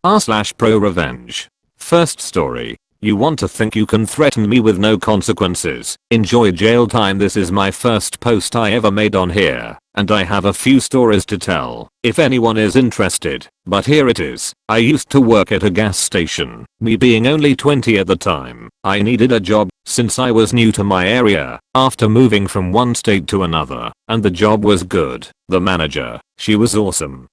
r/ProRevenge. First story. You want to think you can threaten me with no consequences. Enjoy jail time. This is my first post I ever made on here, and I have a few stories to tell if anyone is interested, but here it is. I used to work at a gas station. Me being only 20 at the time, I needed a job since I was new to my area after moving from one state to another, and the job was good. The manager, she was awesome.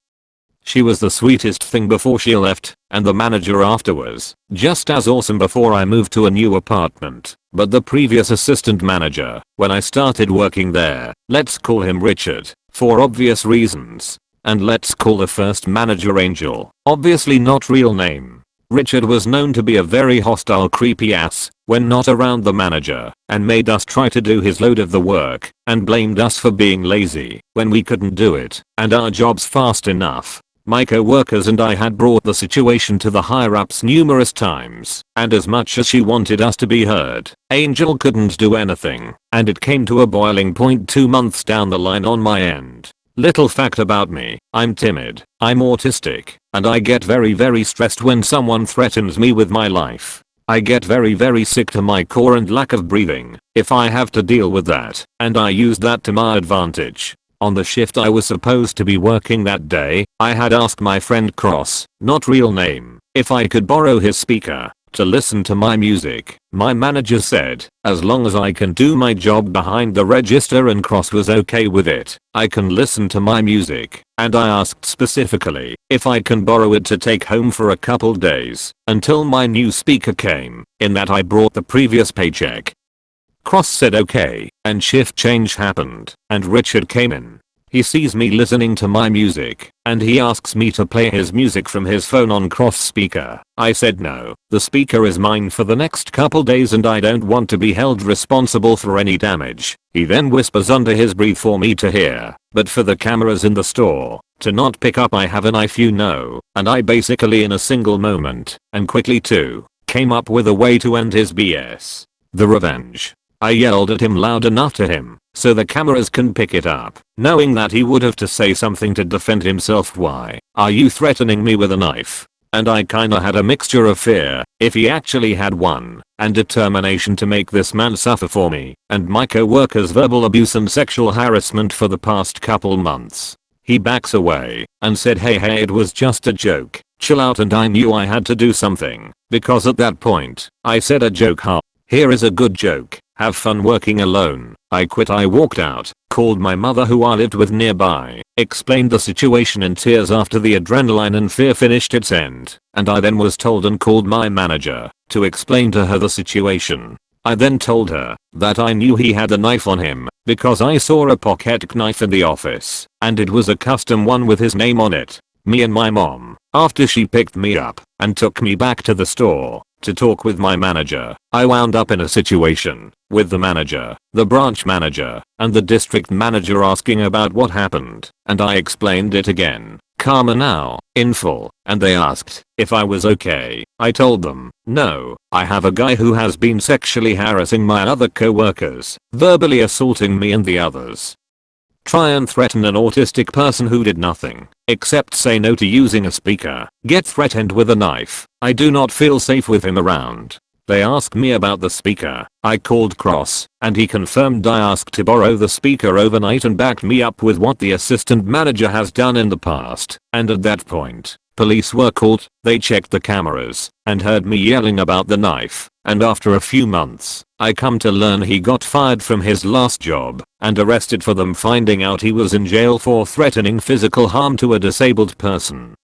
She was the sweetest thing before she left, and the manager afterwards, just as awesome before I moved to a new apartment. But the previous assistant manager, when I started working there, let's call him Richard, for obvious reasons. And let's call the first manager Angel, obviously not real name. Richard was known to be a very hostile creepy ass when not around the manager, and made us try to do his load of the work, and blamed us for being lazy when we couldn't do it, and our jobs fast enough. My co-workers and I had brought the situation to the higher-ups numerous times, and as much as she wanted us to be heard, Angel couldn't do anything, and it came to a boiling point 2 months down the line on my end. Little fact about me, I'm timid, I'm autistic, and I get very stressed when someone threatens me with my life. I get very sick to my core and lack of breathing if I have to deal with that, and I used that to my advantage. On the shift I was supposed to be working that day, I had asked my friend Cross, not real name, if I could borrow his speaker to listen to my music. My manager said, as long as I can do my job behind the register and Cross was okay with it, I can listen to my music, and I asked specifically if I can borrow it to take home for a couple days until my new speaker came, in that I brought the previous paycheck. Cross said okay, and shift change happened, and Richard came in. He sees me listening to my music, and he asks me to play his music from his phone on Cross speaker. I said no, the speaker is mine for the next couple days and I don't want to be held responsible for any damage. He then whispers under his breath for me to hear, but for the cameras in the store to not pick up. I have a knife, you know, and I basically in a single moment, and quickly too, came up with a way to end his BS. The revenge. I yelled at him loud enough to him, so the cameras can pick it up, knowing that he would have to say something to defend himself. Why are you threatening me with a knife? And I kinda had a mixture of fear, if he actually had one, and determination to make this man suffer for me, and my co-workers' verbal abuse and sexual harassment for the past couple months. He backs away, and said hey it was just a joke, chill out, and I knew I had to do something, because at that point, I said a joke. Here is a good joke. Have fun working alone. I quit. I walked out, called my mother who I lived with nearby, explained the situation in tears after the adrenaline and fear finished its end, and I then was told and called my manager to explain to her the situation. I then told her that I knew he had a knife on him because I saw a pocket knife in the office, and it was a custom one with his name on it. Me and my mom, after she picked me up and took me back to the store to talk with my manager, I wound up in a situation with the manager, the branch manager, and the district manager asking about what happened, and I explained it again, calmer now, in full, and they asked if I was okay. I told them, no, I have a guy who has been sexually harassing my other co-workers, verbally assaulting me and the others. Try and threaten an autistic person who did nothing except say no to using a speaker, get threatened with a knife. I do not feel safe with him around. They asked me about the speaker. I called Cross, and he confirmed I asked to borrow the speaker overnight and backed me up with what the assistant manager has done in the past, and at that point, police were called. They checked the cameras and heard me yelling about the knife, and after a few months, I come to learn he got fired from his last job and arrested for them finding out he was in jail for threatening physical harm to a disabled person,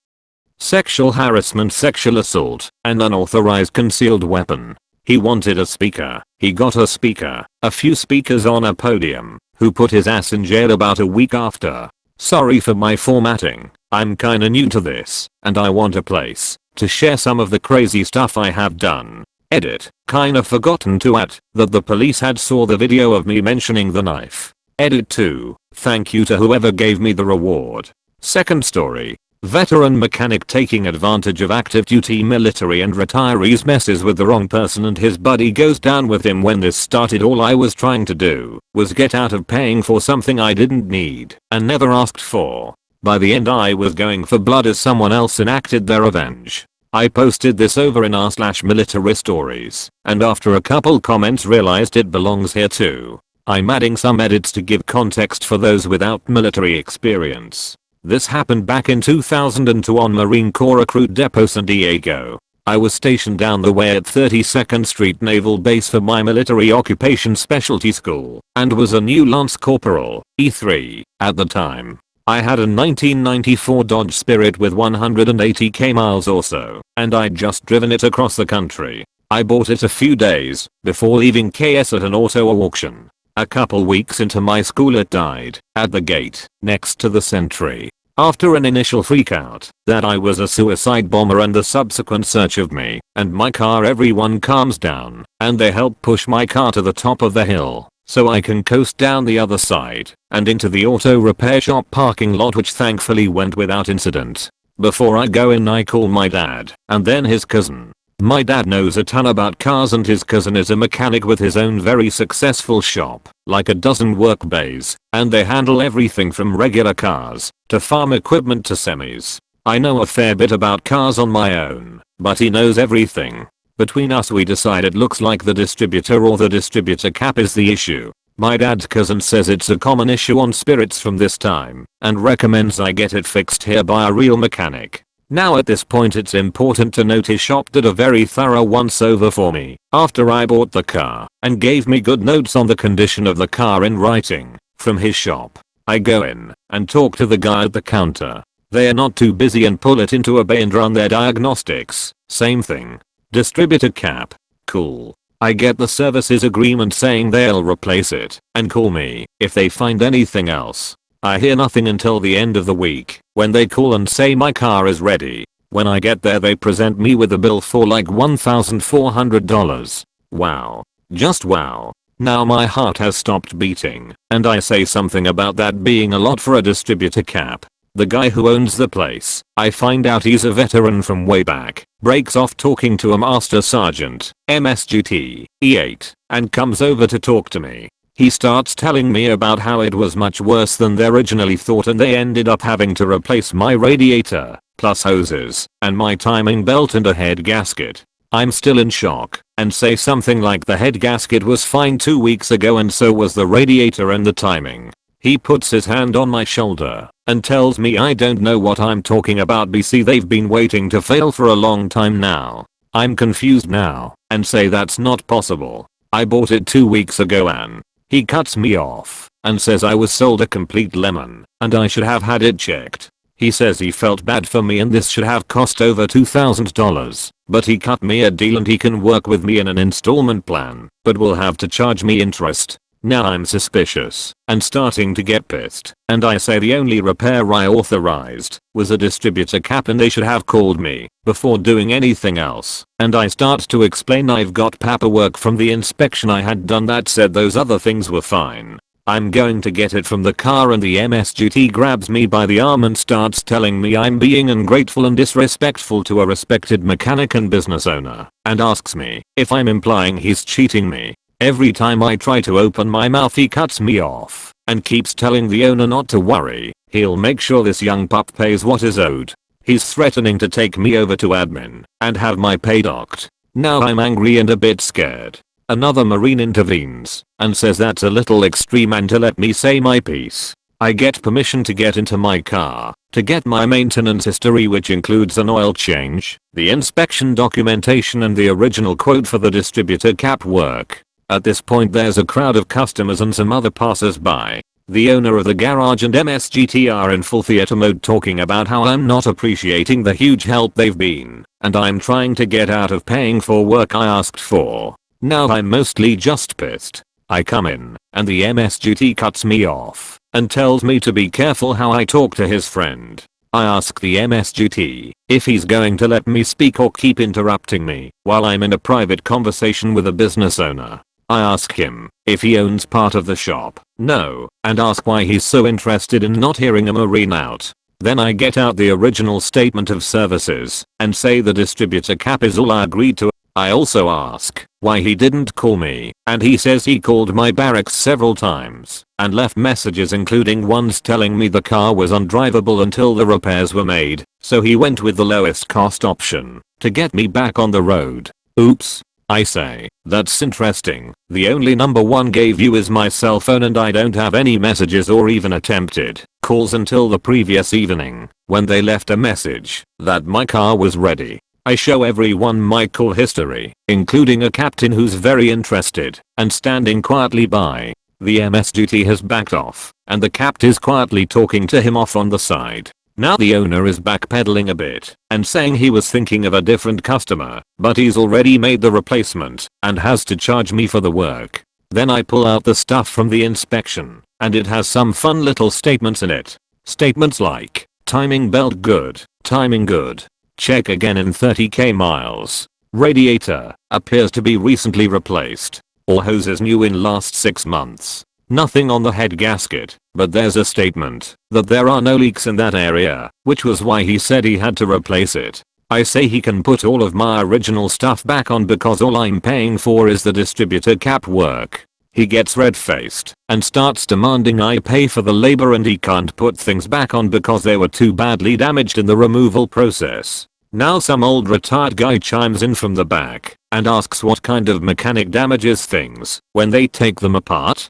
sexual harassment, sexual assault, and unauthorized concealed weapon. He wanted a speaker. He got a speaker, a few speakers on a podium, who put his ass in jail about a week after. Sorry for my formatting, I'm kinda new to this, and I want a place to share some of the crazy stuff I have done. Edit, kinda forgotten to add that the police had saw the video of me mentioning the knife. Edit 2, thank you to whoever gave me the reward. Second story. Veteran mechanic taking advantage of active duty military and retirees messes with the wrong person and his buddy goes down with him. When this started, all I was trying to do was get out of paying for something I didn't need and never asked for. By the end I was going for blood as someone else enacted their revenge. I posted this over in r/military stories, and after a couple comments realized it belongs here too. I'm adding some edits to give context for those without military experience. This happened back in 2002 on Marine Corps Recruit Depot San Diego. I was stationed down the way at 32nd Street Naval Base for my military occupation specialty school, and was a new Lance Corporal, E3, at the time. I had a 1994 Dodge Spirit with 180k miles or so, and I'd just driven it across the country. I bought it a few days before leaving KS at an auto auction. A couple weeks into my school it died, at the gate, next to the sentry. After an initial freakout that I was a suicide bomber and the subsequent search of me and my car, everyone calms down and they help push my car to the top of the hill so I can coast down the other side and into the auto repair shop parking lot, which thankfully went without incident. Before I go in I call my dad and then his cousin. My dad knows a ton about cars and his cousin is a mechanic with his own very successful shop, like a dozen work bays, and they handle everything from regular cars to farm equipment to semis. I know a fair bit about cars on my own, but he knows everything. Between us we decide it looks like the distributor or the distributor cap is the issue. My dad's cousin says it's a common issue on Spirits from this time and recommends I get it fixed here by a real mechanic. Now at this point it's important to note his shop did a very thorough once over for me after I bought the car and gave me good notes on the condition of the car in writing from his shop. I go in and talk to the guy at the counter. They are not too busy and pull it into a bay and run their diagnostics. Same thing. Distributor cap. Cool. I get the services agreement saying they'll replace it and call me if they find anything else. I hear nothing until the end of the week when they call and say my car is ready. When I get there they present me with a bill for like $1,400. Wow. Just wow. Now my heart has stopped beating and I say something about that being a lot for a distributor cap. The guy who owns the place, I find out he's a veteran from way back, breaks off talking to a master sergeant, MSGT, E8, and comes over to talk to me. He starts telling me about how it was much worse than they originally thought and they ended up having to replace my radiator, plus hoses, and my timing belt and a head gasket. I'm still in shock and say something like the head gasket was fine 2 weeks ago and so was the radiator and the timing. He puts his hand on my shoulder and tells me I don't know what I'm talking about, BC they've been waiting to fail for a long time now. I'm confused now and say that's not possible. I bought it 2 weeks ago and he cuts me off and says I was sold a complete lemon and I should have had it checked. He says he felt bad for me and this should have cost over $2,000, but he cut me a deal and he can work with me in an installment plan, but will have to charge me interest. Now I'm suspicious and starting to get pissed, and I say the only repair I authorized was a distributor cap and they should have called me before doing anything else, and I start to explain I've got paperwork from the inspection I had done that said those other things were fine. I'm going to get it from the car and the MSGT grabs me by the arm and starts telling me I'm being ungrateful and disrespectful to a respected mechanic and business owner, and asks me if I'm implying he's cheating me. Every time I try to open my mouth he cuts me off and keeps telling the owner not to worry, he'll make sure this young pup pays what is owed. He's threatening to take me over to admin and have my pay docked. Now I'm angry and a bit scared. Another Marine intervenes and says that's a little extreme and to let me say my piece. I get permission to get into my car to get my maintenance history, which includes an oil change, the inspection documentation and the original quote for the distributor cap work. At this point there's a crowd of customers and some other passers-by. The owner of the garage and MSGT are in full theater mode talking about how I'm not appreciating the huge help they've been, and I'm trying to get out of paying for work I asked for. Now I'm mostly just pissed. I come in, and the MSGT cuts me off, and tells me to be careful how I talk to his friend. I ask the MSGT if he's going to let me speak or keep interrupting me while I'm in a private conversation with a business owner. I ask him if he owns part of the shop, no, and ask why he's so interested in not hearing a Marine out. Then I get out the original statement of services and say the distributor cap is all I agreed to. I also ask why he didn't call me, and he says he called my barracks several times and left messages including ones telling me the car was undrivable until the repairs were made, so he went with the lowest cost option to get me back on the road. Oops. I say, that's interesting. The only number one gave you is my cell phone and I don't have any messages or even attempted calls until the previous evening when they left a message that my car was ready. I show everyone my call history, including a captain who's very interested and standing quietly by. The MS duty has backed off and the capt is quietly talking to him off on the side. Now the owner is backpedaling a bit and saying he was thinking of a different customer, but he's already made the replacement and has to charge me for the work. Then I pull out the stuff from the inspection and it has some fun little statements in it. Statements like, timing belt good, timing good. Check again in 30k miles. Radiator appears to be recently replaced. All hoses new in last 6 months. Nothing on the head gasket, but there's a statement that there are no leaks in that area, which was why he said he had to replace it. I say he can put all of my original stuff back on because all I'm paying for is the distributor cap work. He gets red-faced and starts demanding I pay for the labor and he can't put things back on because they were too badly damaged in the removal process. Now some old retired guy chimes in from the back and asks what kind of mechanic damages things when they take them apart.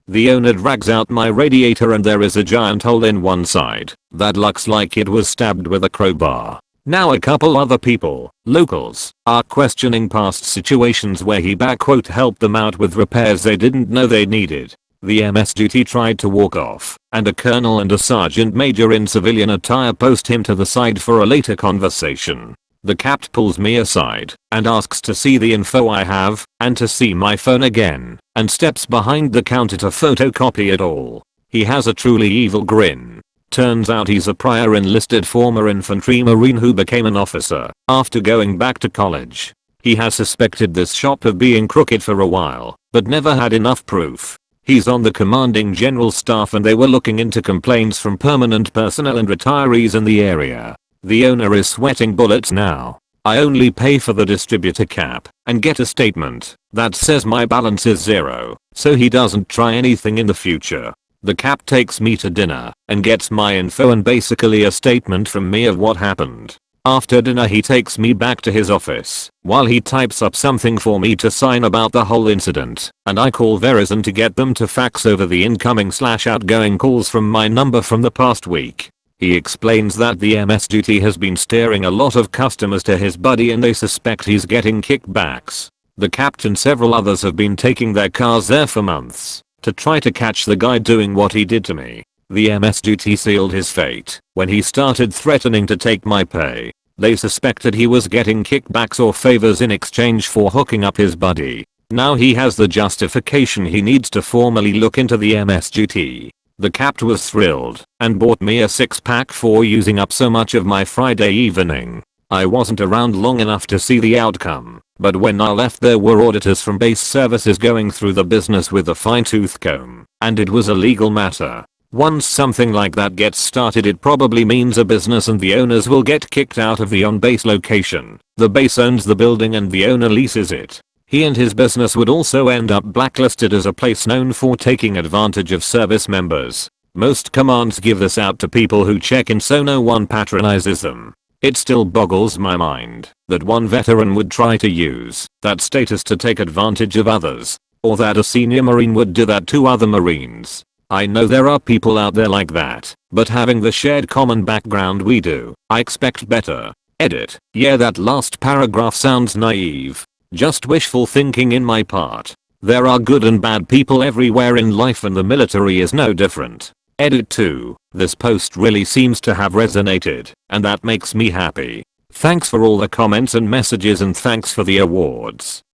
The owner drags out my radiator and there is a giant hole in one side that looks like it was stabbed with a crowbar. Now a couple other people, locals, are questioning past situations where he helped them out with repairs they didn't know they needed. The MS duty tried to walk off and a colonel and a sergeant major in civilian attire post him to the side for a later conversation. The capt pulls me aside and asks to see the info I have and to see my phone again and steps behind the counter to photocopy it all. He has a truly evil grin. Turns out he's a prior enlisted former infantry marine who became an officer after going back to college. He has suspected this shop of being crooked for a while but never had enough proof. He's on the commanding general staff and they were looking into complaints from permanent personnel and retirees in the area. The owner is sweating bullets now. I only pay for the distributor cap and get a statement that says my balance is 0, so he doesn't try anything in the future. The cap takes me to dinner and gets my info and basically a statement from me of what happened. After dinner he takes me back to his office while he types up something for me to sign about the whole incident, and I call Verizon to get them to fax over the incoming/outgoing calls from my number from the past week. He explains that the MS duty has been steering a lot of customers to his buddy and they suspect he's getting kickbacks. The captain and several others have been taking their cars there for months to try to catch the guy doing what he did to me. The MS duty sealed his fate when he started threatening to take my pay. They suspected he was getting kickbacks or favors in exchange for hooking up his buddy. Now he has the justification he needs to formally look into the MS duty. The capt was thrilled and bought me a 6-pack for using up so much of my Friday evening. I wasn't around long enough to see the outcome, but when I left there were auditors from base services going through the business with a fine-tooth comb, and it was a legal matter. Once something like that gets started it probably means a business and the owners will get kicked out of the on-base location. The base owns the building and the owner leases it. He and his business would also end up blacklisted as a place known for taking advantage of service members. Most commands give this out to people who check in so no one patronizes them. It still boggles my mind that one veteran would try to use that status to take advantage of others, or that a senior marine would do that to other marines. I know there are people out there like that, but having the shared common background we do, I expect better. Edit. Yeah, that last paragraph sounds naive. Just wishful thinking in my part. There are good and bad people everywhere in life and the military is no different. Edit 2. This post really seems to have resonated, and that makes me happy. Thanks for all the comments and messages and thanks for the awards.